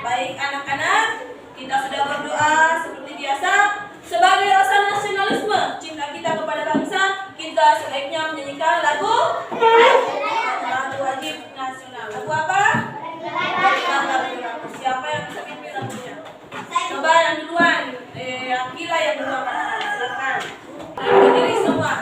Baik anak-anak, kita sudah berdoa seperti biasa. Sebagai rasa nasionalisme, cinta kita kepada bangsa, kita sebaiknya menyanyikan lagu wajib nasional. Lagu apa? Siapa yang bisa pimpin lagunya? Coba yang duluan, Akila yang duluan. Silakan. Berdiri semua.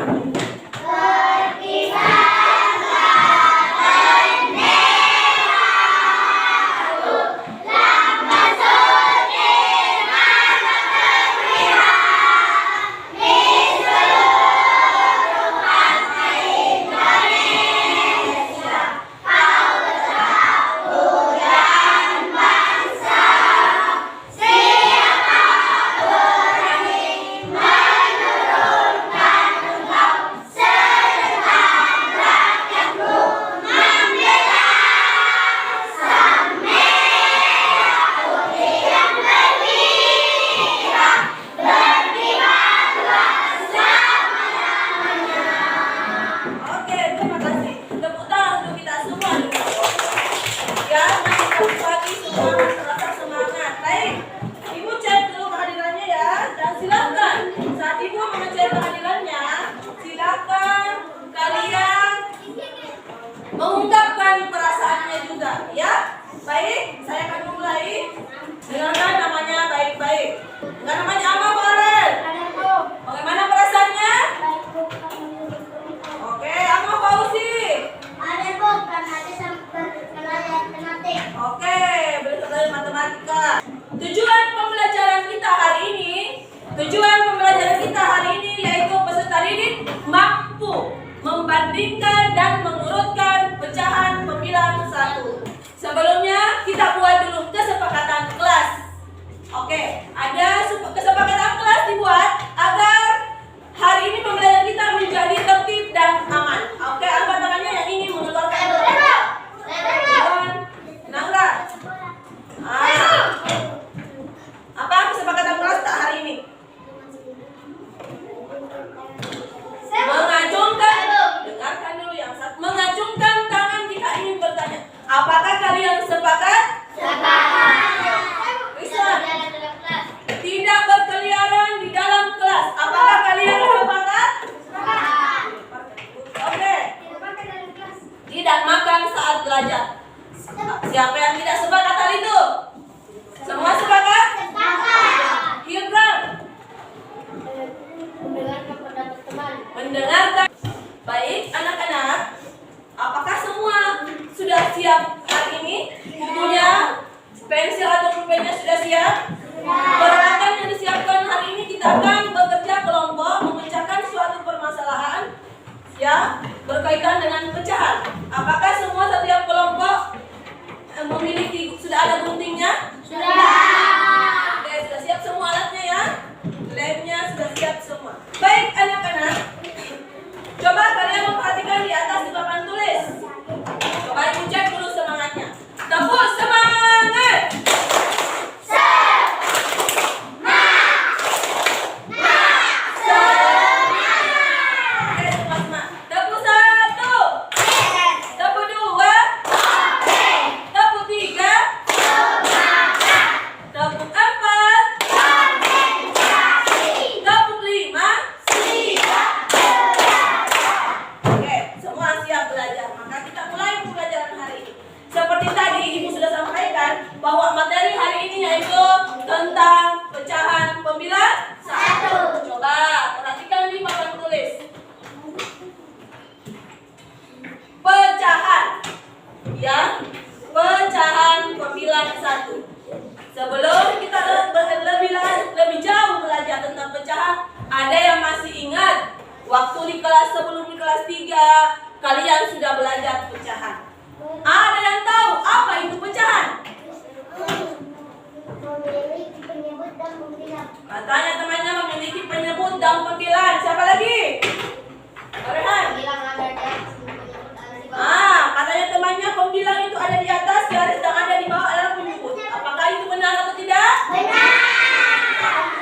Mengungkapkan perasaannya juga, ya. Baik, saya akan mulai. Dengarkan namanya baik-baik. Enggak namanya apa, Farel? Bagaimana perasaannya? Oke, apa Fauzi? Oke, belajar matematika. Tujuan pembelajaran kita hari ini yaitu peserta didik mampu membandingkan dan mengurutkan pecahan pembilang 1. Sebelumnya kita buat dulu kesepakatan kelas. Oke, ada kesepakatan kelas dibuat agar hari ini pembelajaran kita menjadi tertib dan aman. Oke, angkat tangannya yang ingin mengeluarkan Nangra. Apa kesepakatan kelas tak hari ini? Dengarkan dulu yang satu. Mengacungkan tangan jika ingin bertanya. Apakah kalian sepakat? Sepakat. Tidak berkeliaran di dalam kelas. Apakah kalian sepakat? Sepakat. Oke. Tidak makan saat belajar. Siapa yang tidak sepakat hal itu? Semua sepakat? Sepakat. Hilbram. Mendengarkan pendapat teman. Mendengarkan. Baik, anak-anak, apakah semua sudah siap hari ini? Bukunya, pensil atau pulpennya sudah siap? Peralatan yang disiapkan hari ini kita akan bekerja kelompok memecahkan suatu permasalahan ya berkaitan dengan pecahan. Apakah semua setiap kelompok memiliki sudah ada guntingnya? Sudah. Oke, sudah siap semua alatnya ya? Lemnya sudah siap semua. Baik, anak-anak. Coba kalian memperhatikan di atas di papan tulis. Coba ibu cek dulu semangatnya. Tepuk semangat. Semangat. tentang pecahan pembilang 1. Coba perhatikan di papan tulis. Pecahan. Ya, pecahan pembilang 1. Sebelum kita lebih jauh belajar tentang pecahan, ada yang masih ingat waktu di kelas sebelum di kelas 3 kalian sudah belajar pecahan. Ada yang tahu apa itu pecahan? Memiliki penyebut dan pembilang. Katanya temannya memiliki penyebut dan pembilang. Siapa lagi? Rehan. Pembilang ada di atas, penyebut ada di bawah. Katanya temannya pembilang itu ada di atas, garis yang ada di bawah adalah penyebut. Apakah itu benar atau tidak? Benar.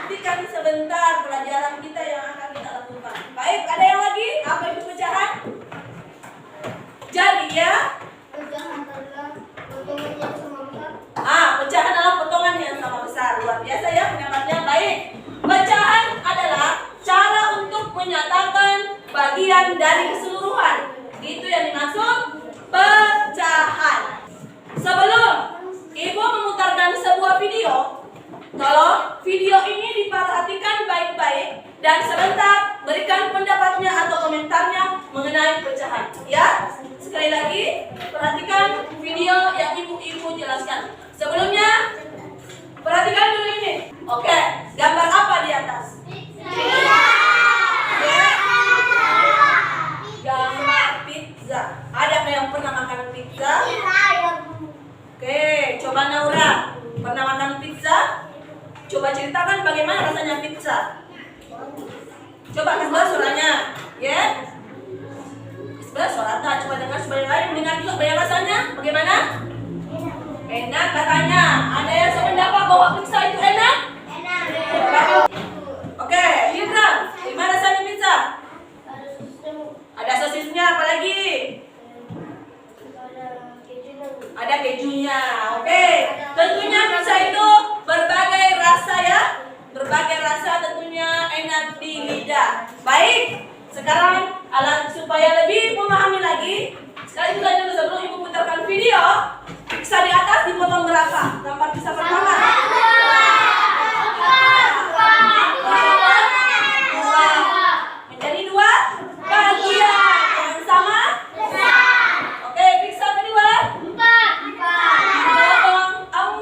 Buktikan sebentar pelajaran kita yang akan kita lakukan. Baik, ada yang lagi? Apa itu pecahan? Jadi ya, Pecahan adalah potongan yang sama besar. pecahan adalah potongan yang sama besar. Luar biasa ya pendapatnya. Baik, pecahan adalah cara untuk menyatakan bagian dari keseluruhan. Itu yang dimaksud pecahan. Sebelum Ibu memutarkan sebuah video, tolong video ini diperhatikan baik-baik dan sebentar berikan pendapatnya atau komentarnya mengenai pecahan. Ya, sekali lagi perhatikan video yang ibu-ibu jelaskan. Sebelumnya perhatikan dulu ini. Oke, gambar apa di atas? Gambar pizza. Ada yang pernah makan pizza? Oke, coba Naura, pernah makan pizza? Coba ceritakan bagaimana rasanya pizza. Coba sebelah suaranya, ya. Sebelah suara tak, coba dengar sebelah lain, dengar juga bagaimana rasanya. Bagaimana? Enak katanya. Ada yang sependapat bahwa pizza itu enak? Oke, Indra, gimana rasanya pizza? Ada sosisnya, apa lagi? Ada kejunya. Oke, tentunya pizza itu berbagai rasa ya. Berbagai rasa tentunya enak di lidah. Baik, sekarang supaya lebih memahami lagi, sekali juga dulu sebelum ibu putarkan video, pizza di atas dipotong berapa? Gambar pizza pertama. Menjadi 2 bagian yang sama. Oke, pizza kedua dipotong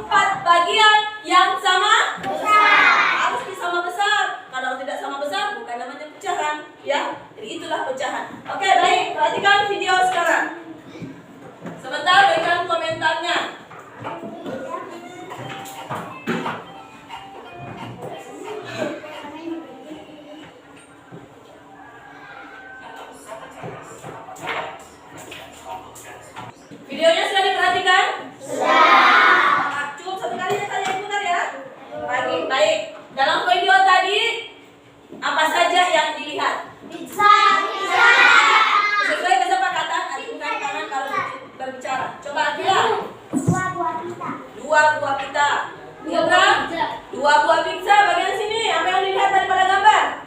4 bagian yang sama. Harus sama besar. Kalau tidak sama besar bukan namanya pecahan, ya. Jadi itulah pecahan. Oke, baik. Perhatikan video sekarang. Sebentar berikan komentarnya. Videonya sudah diperhatikan? Sudah. Cukup satu kali ya kalian putar ya. Baik. Dalam video tadi apa saja yang dilihat? Sesuai kesepakatan, acungkan tangan kalau berbicara. Coba Akila. 2 buah pita. Indra, 2 buah pizza. Bagian sini, apa yang dilihat daripada gambar?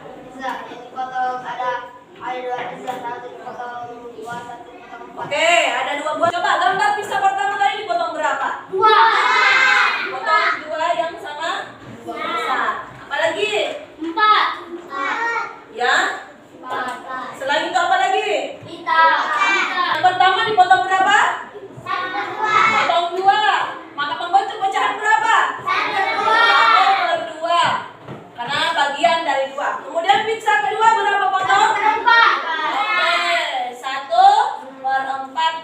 Oke, ada 2 buah. Coba gambar pizza pertama kali dipotong berapa? 2. Potong 2 yang sama besar. Apalagi? 4. Ya. Selain itu apa lagi? Pita. Yang pertama dipotong berapa? Potong 2. Maka pembentuk pecahan berapa? 1/2. Karena bagian dari 2. Kemudian pizza kedua berapa potong? 4. Oke, 1/4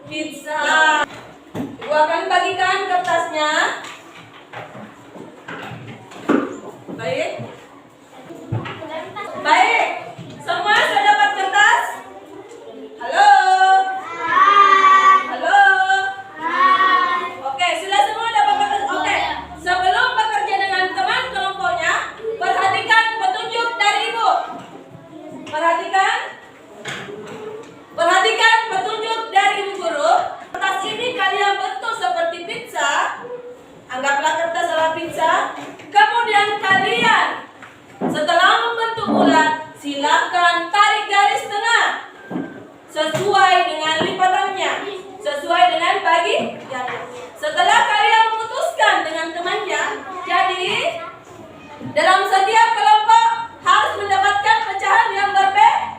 pizza. Ibu akan bagikan kertasnya. Baik. Baik. Semua sudah dapat kertas? Halo. Halo. Oke, sudah semua dapat kertas? Oke. Sebelum bekerja dengan teman kelompoknya, perhatikan petunjuk dari Ibu. Perhatikan petunjuk dari Ibu Guru. Kertas ini kalian bentuk seperti pizza. Anggaplah kertas adalah pizza. Kemudian kalian setelah membentuk bulat, silakan tarik garis tengah sesuai dengan lipatannya, sesuai dengan bagiannya. Setelah kalian memutuskan dengan temannya, jadi dalam setiap kelompok harus mendapatkan pecahan yang berbeda.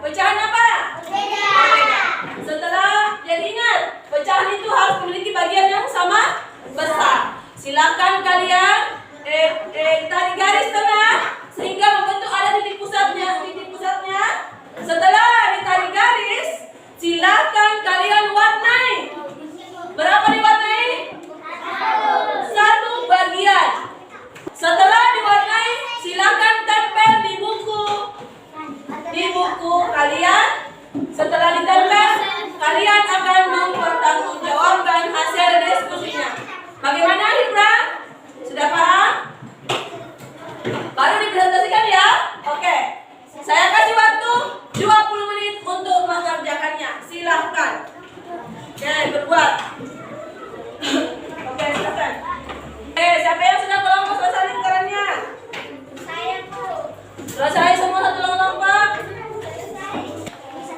Pecahan apa? Berbeda. Setelah, jadi ingat, pecahan itu harus memiliki bagian yang sama besar. Silakan kalian tarik garis tengah sehingga membentuk ada titik pusatnya. Setelah ditarik garis, silakan kalian warnai. Berapa diwarnai? Satu bagian. Setelah diwarnai, silakan tempel di buku. Di buku kalian. Setelah ditempel, kalian akan mempertanggungjawabkan hasil diskusinya. Bagaimana, Hibra? Sudah paham? Baru dipresentasikan ya? Oke. Saya kasih waktu 20 menit untuk mengerjakannya. Silahkan. Oke, berbuat. Oke, silakan. Siapa yang sudah kelompok selesai lingkarannya? Saya, Bu. Selesai semua satu kelompok?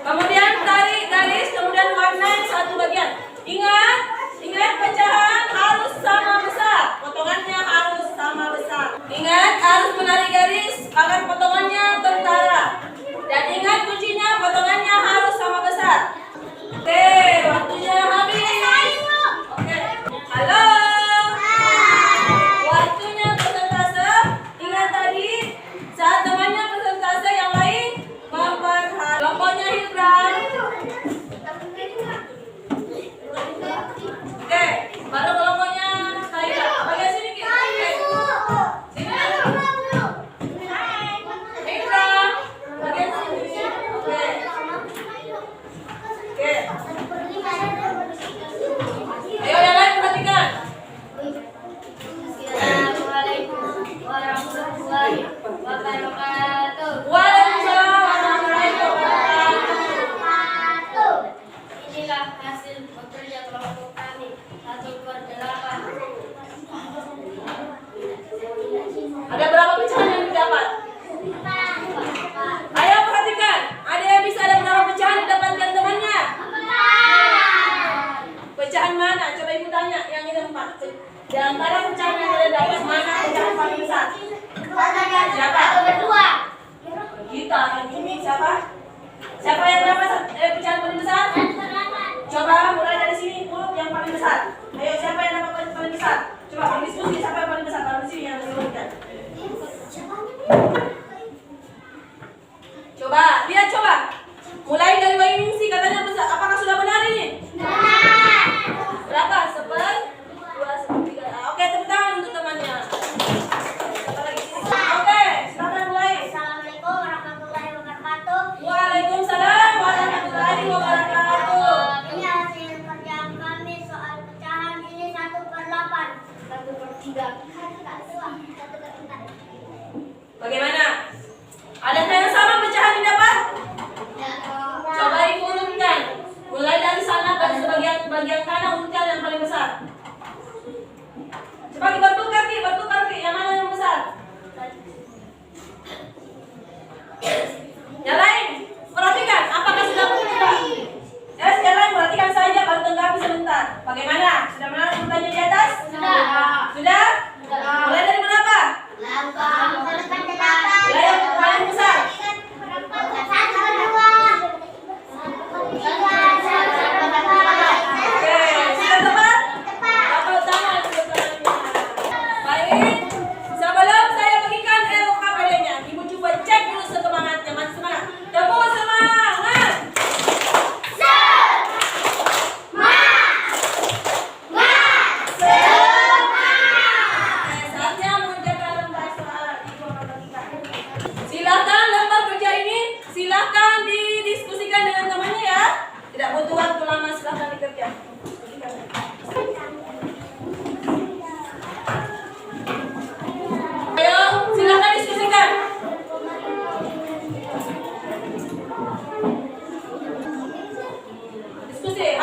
Kemudian tarik garis, kemudian warnai satu bagian. Ingat pecahan harus sama besar. Potongannya harus sama besar. Ingat harus menarik garis agar potongannya tertara. Dan ingat kuncinya potongannya harus sama besar. Oke, waktunya habis. Oke. Halo. Waktunya persentase. Ingat tadi saat temannya persentase yang lain memperhatikan. Kelompoknya Hibran. Oke, baru kelompoknya saya. Bagian sini Ki. Oke. Sini. Hibran. Bagian sini. Oke. Oke. Ayo yang lain perhatikan. Assalamualaikum warahmatullahi wabarakatuh. Waalaikumsalam warahmatullahi wabarakatuh. Inilah hasil bekerja kelompok kami 1/8. Ada berapa pecahan yang didapat? Ayo perhatikan. Ada yang bisa ada berapa pecahan didapatkan temannya? Pecahan mana? Coba ibu tanya yang ini 4. Di antara pecahan yang kalian dapat mana pecahan paling besar? Siapa? Berdua. Kita yang ini siapa? Siapa yang dapat pecahan paling besar? Coba mulai dari sini urut yang paling besar. Ayo siapa yang dapat paling besar? Coba berdiskusi siapa yang paling besar. Kalau di sini yang diurutkan. Coba lihat coba. Mulai dari Bayi Ningsi katanya besar. Apakah sudah benar ini? Berapa? 1/2, 1/3. Oke, tepuk tangan untuk temannya. Siapa lagi sini? Oke, silakan mulai. Assalamualaikum warahmatullahi wabarakatuh. Waalaikumsalam warahmatullahi wabarakatuh. Ini hasil kerjaan kami soal pecahan ini 1/8. 1/3. Bagaimana? Adakah yang sama pecahan didapat? Coba ibu urutkan. Mulai dari sana ke bagian kanan urutkan yang paling besar. Coba bertukar Ki, yang mana yang besar? Yang lain, perhatikan apakah sudah bertukar? Yang lain perhatikan saja baru tenggapi sebentar. Bagaimana? Sudah menarik urutannya di atas? Sudah. Sudah?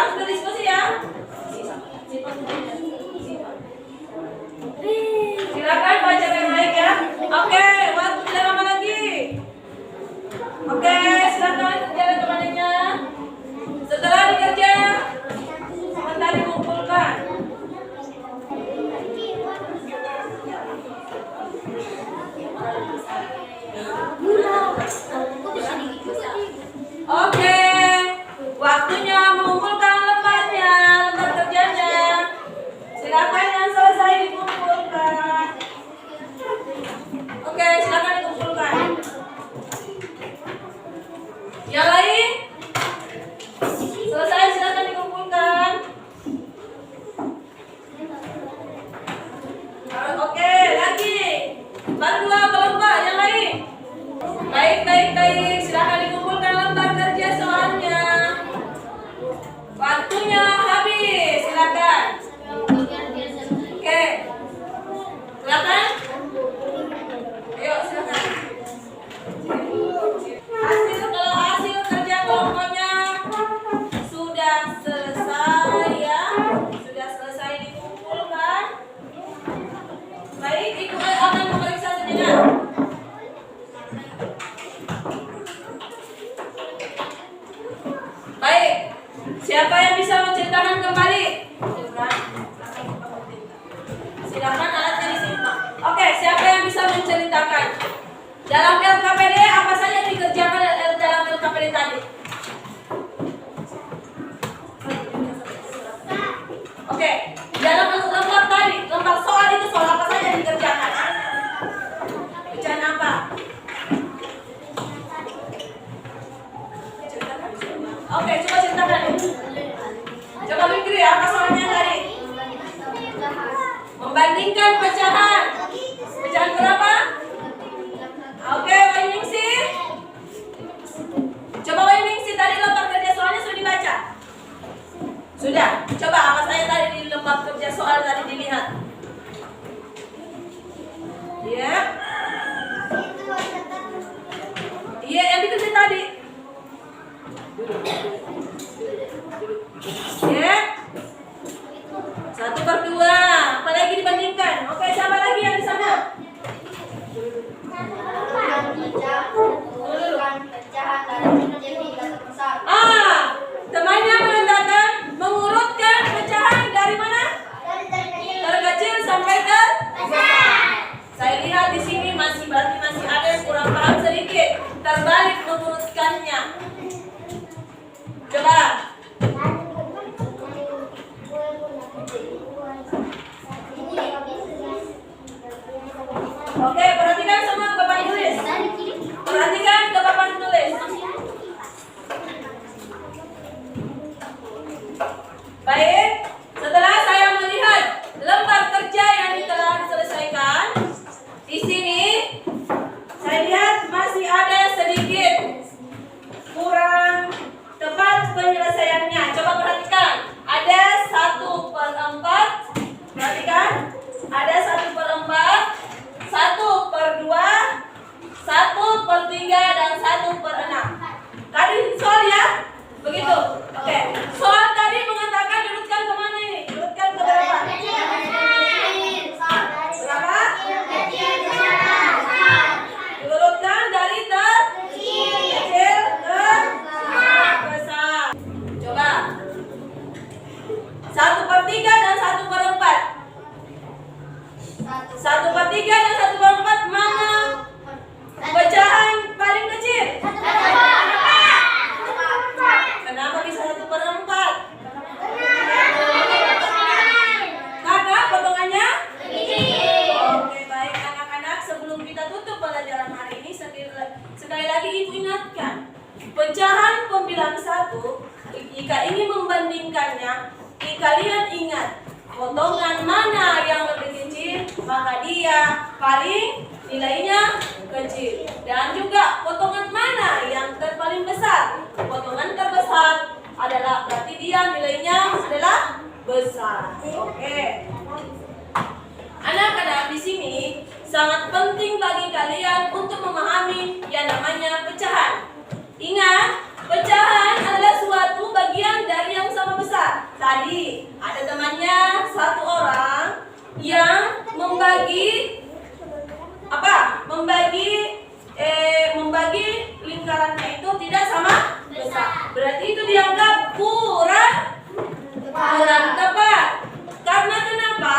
Harus berdiskusi ya. Silakan baca baik-baik ya. Oke, waktu tidak lama lagi. Oke, silakan kerjakan temannya. Setelah dikerja, sebentar dikumpulkan. Oke, waktunya mengumpulkan lembarnya, lembar kerjanya. Silakan yang selesai dikumpulkan. Oke, silakan dikumpulkan. Yang lain? Selesai, silakan dikumpulkan. Oke, lagi. Baru 2 kelompok, yang lain. Baik. Silakan dikumpulkan lembar kerja soalnya. Waktunya habis, silakan. Oke. Silakan. Ayo, silakan. Kalau hasil kerja kelompoknya sudah selesai ya. Sudah selesai dikumpulkan. Baik, ibu akan memeriksa sejenak. Baik, siapa yang bisa menceritakan kembali? Silakan alatnya disimpan. Oke, siapa yang bisa menceritakan dalam LKPD apa saja yang dikerjakan dalam LKPD tadi? Oke, dalam lembar tadi, lembar soal itu soal apa saja yang dikerjakan? Pecahan apa? Oke, coba ceritakan. Coba mikir ya, apa soalnya tadi? Membandingkan pecahan. Pecahan berapa? Oke, Wainingsi. Coba Wainingsi, tadi lembar kerja soalnya sudah dibaca? Sudah. Coba apa saya tadi di lembar kerja soal tadi dilihat? Ya. Iya, yang dikerja tadi. Ya. 1/2. Apalagi dibandingkan. Oke, siapa lagi yang di sana? Temannya mengatakan mengurutkan pecahan dari mana? Terkecil sampai ke besar. Saya lihat di sini berarti masih ada yang kurang paham sedikit. Terbalik mengurutkannya. Coba. Oke, perhatikan semua ke papan tulis. Perhatikan ke papan tulis. Baik, setelah saya melihat lembar kerja yang telah diselesaikan, di sini saya lihat masih ada sedikit kurang tepat penyelesaiannya. Coba perhatikan, ada 1/4. Perhatikan, ada 1/4, 1/2, 1/3 dan 1/6. Tadi soal ya, begitu. Oke, soal tadi mengatakan urutkan kemana ini? Urutkan ke berapa? Berapa? Diurutkan dari terkecil ke besar. Coba. 1/3 dan 1/4. 1/3 dan 1/4 mana pecahan paling kecil? Kenapa bisa 1/4? Karena potongannya oke, baik anak-anak, sebelum kita tutup pelajaran hari ini, sekali lagi ibu ingatkan, pecahan pembilang 1, jika ingin membandingkannya, kalian ingat potongan mana yang lebih kecil, maka dia paling nilainya kecil. Dan juga potongan mana yang paling besar, potongan terbesar adalah berarti dia nilainya adalah besar. Oke. Anak-anak, di sini sangat penting bagi kalian untuk memahami yang namanya pecahan. Ingat, pecahan adalah suatu bagian dari yang sama besar. tadi ada temannya satu orang yang membagi apa? Membagi lingkarannya itu tidak sama besar. Berarti itu dianggap kurang tepat. Karena kenapa?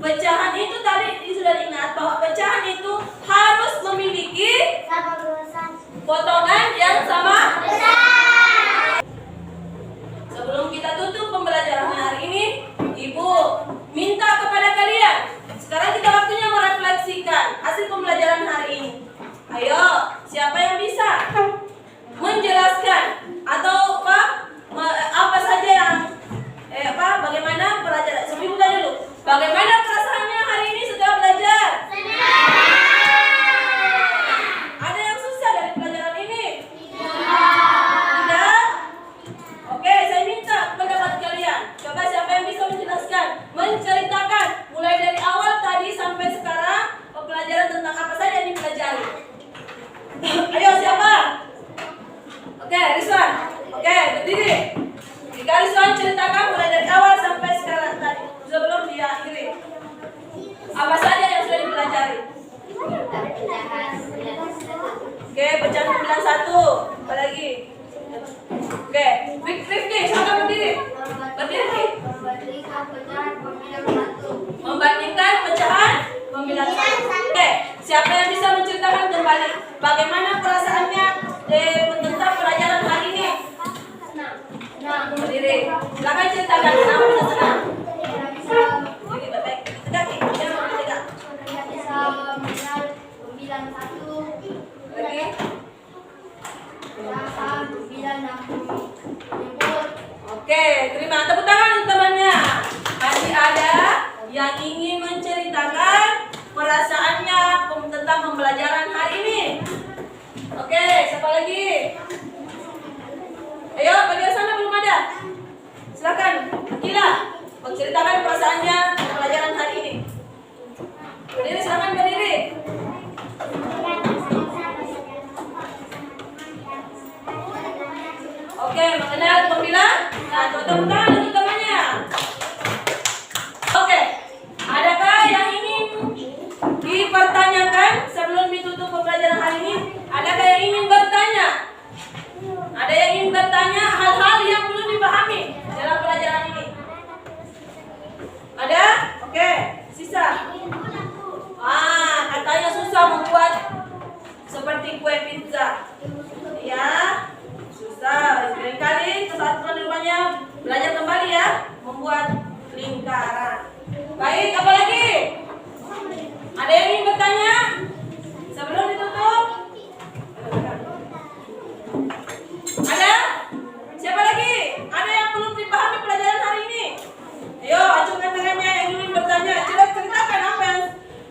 Pecahan itu tadi sudah diingat bahwa pecahan itu harus memiliki potongan yang sama besar. Sebelum kita tutup pembelajaran hari ini, Ibu minta kepada kalian. Sekarang kita waktunya merefleksikan hasil pembelajaran hari ini. Ayo, siapa yang bisa menjelaskan atau apa saja yang bagaimana pelajaran? Sebelum kita dulu, bagaimana perasaannya hari ini setelah belajar? Ada yang susah dari pelajaran ini? Tidak? Oke, saya minta pendapat kalian. Coba siapa yang bisa menjelaskan, menceritakan mulai dari awal tadi sampai sekarang pelajaran tentang apa saja yang dipelajari. Ayo siapa? Oke, Rizwan. Oke, berdiri. Jika Rizwan ceritakan mulai dari awal sampai sekarang tadi sebelum dia akhiri. Apa saja yang sudah dipelajari? Oke, pecahan 91. Apa lagi? Oke, Rifki, silakan berdiri. Berdiri. Membandingkan pecahan pemilihan satu. Oke, siapa yang bisa menceritakan kembali bagaimana perasaannya tentang pelajaran hari ini? Berdiri. Silakan ceritakan kenapa bisa senang. Berdiri baik-baik. Tegak, jangan tegak. Lagi. Oke, terima tepuk tangan untuk temannya. Masih ada yang ingin menceritakan perasaannya tentang pembelajaran hari ini? Oke, siapa lagi? Ayo, bagian sana belum ada. Silakan, Gila, menceritakan perasaannya pembelajaran hari ini. Berdiri, silakan berdiri. Oke, mengenal pembilang. Nah, tepuk tangan untuk temannya. Oke, adakah yang ingin dipertanyakan sebelum ditutup pembelajaran hari ini? Adakah yang ingin bertanya? Ada yang ingin bertanya hal-hal yang belum dipahami dalam pelajaran ini? Ada? Oke, sisa. Katanya susah membuat seperti kue pizza. Ya, susah. Kali kesatuan di rumahnya belajar kembali ya, membuat lingkaran. Baik, apa lagi? Ada yang ingin bertanya sebelum ditutup? Ada? Siapa lagi? Ada yang belum dipahami pelajaran hari ini? Ayo, acungkan tangannya yang ingin bertanya. Coba ceritakan apa yang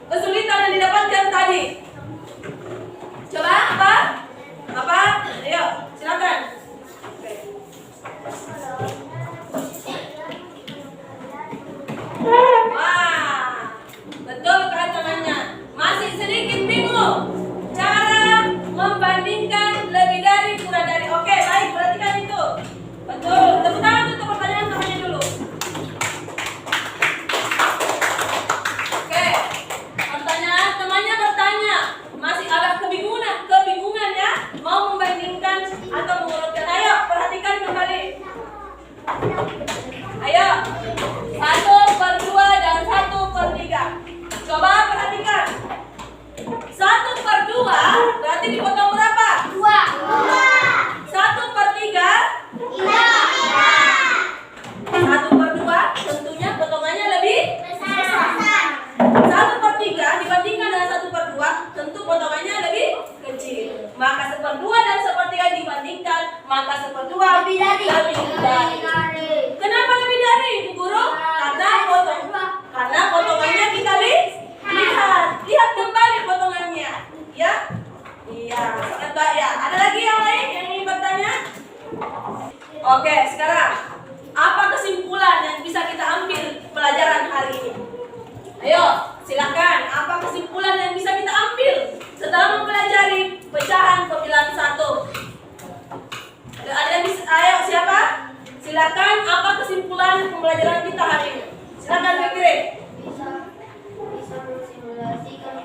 kesulitan yang didapatkan tadi. Coba apa? Apa? Ayo, silakan. Wah, betul kan temannya? Masih sedikit bingung cara membandingkan lebih dari kurang dari. Oke, baik, perhatikan itu. Betul. Tepuk tangan untuk pertanyaan temannya dulu. Oke, pertanyaan temannya bertanya, masih agak kebingungan ya, mau membandingkan atau mengurutkan. Ayo, perhatikan kembali. Ayo, 1/2 dan 1/3. Coba perhatikan. 1/2 berarti dipotong berapa? 2. 1/3. 1/2 tentunya potongannya lebih besar. 1/3 dibandingkan dengan 1/2 tentu potongannya lebih kecil. Maka 1/2 dan 1/3 dibandingkan, maka 1/2 lebih dari. Kenapa lebih dari, Ibu Guru? Karena silakan, apa kesimpulan pembelajaran kita hari ini? Silakan Fikri. Bisa mensimulasikan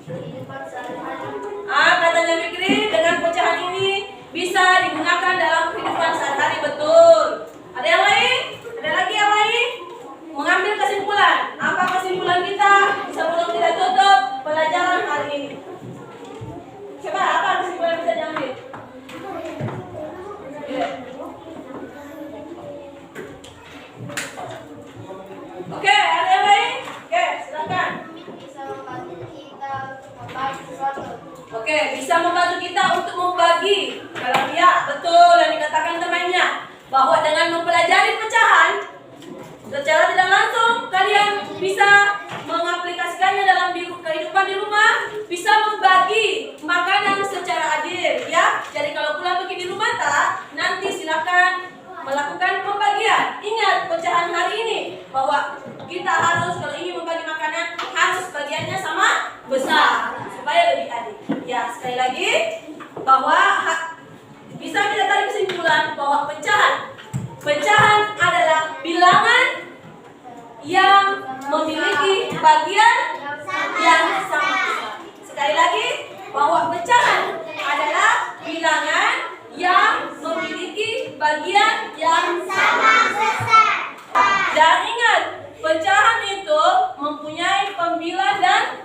kehidupan sehari-hari. Katanya Fikri, dengan pecahan ini bisa digunakan dalam kehidupan sehari-hari, betul. Ada yang lain? Ada lagi yang lain? Mengambil kesimpulan. Apa kesimpulan kita sebelum kita tutup pelajaran hari ini? Coba apa kesimpulan bisa diambil? Oke, ada yang lain? Oke, silakan. Bisa membantu kita untuk membagi sesuatu. Oke, bisa membantu kita untuk membagi. Kalau ya, betul yang dikatakan temannya, bahwa dengan mempelajari pecahan secara tidak langsung kalian bisa mengaplikasikannya dalam kehidupan di rumah, bisa membagi makanan secara adil, ya. Jadi kalau pulang pergi di rumah tak, nanti silakan melakukan pembagian. Ingat pecahan hari ini bahwa kita harus kalau ingin membagi makanan harus bagiannya sama besar supaya lebih adil. Ya, sekali lagi bahwa bisa kita tarik kesimpulan bahwa pecahan adalah bilangan yang memiliki bagian yang sama besar. Sekali lagi bahwa pecahan adalah bilangan yang memiliki bagian yang sama besar. Dan ingat, pecahan itu mempunyai pembilang dan